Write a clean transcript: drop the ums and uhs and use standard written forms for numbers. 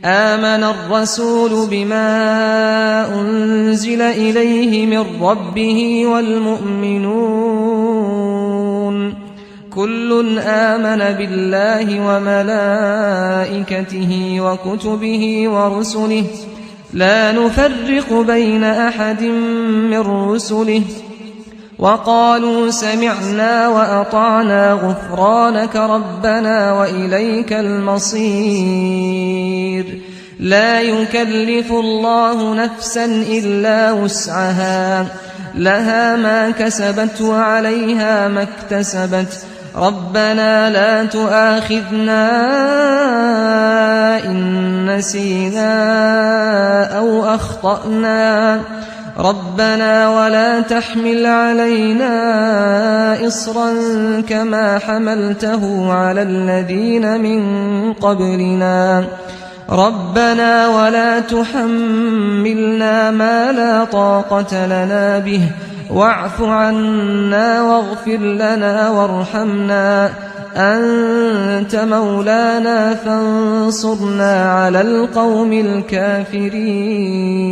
آمن الرسول بما أنزل إليه من ربه والمؤمنون كل آمن بالله وملائكته وكتبه ورسله لا نفرق بين أحد من رسله وقالوا سمعنا وأطعنا غفرانك ربنا وإليك المصير لا يكلف الله نفسا إلا وسعها لها ما كسبت وعليها ما اكتسبت ربنا لا تؤاخذنا إن نسينا أو أخطأنا ربنا ولا تحمل علينا إصرا كما حملته على الذين من قبلنا ربنا ولا تحملنا ما لا طاقة لنا به واعف عنا واغفر لنا وارحمنا أنت مولانا فانصرنا على القوم الكافرين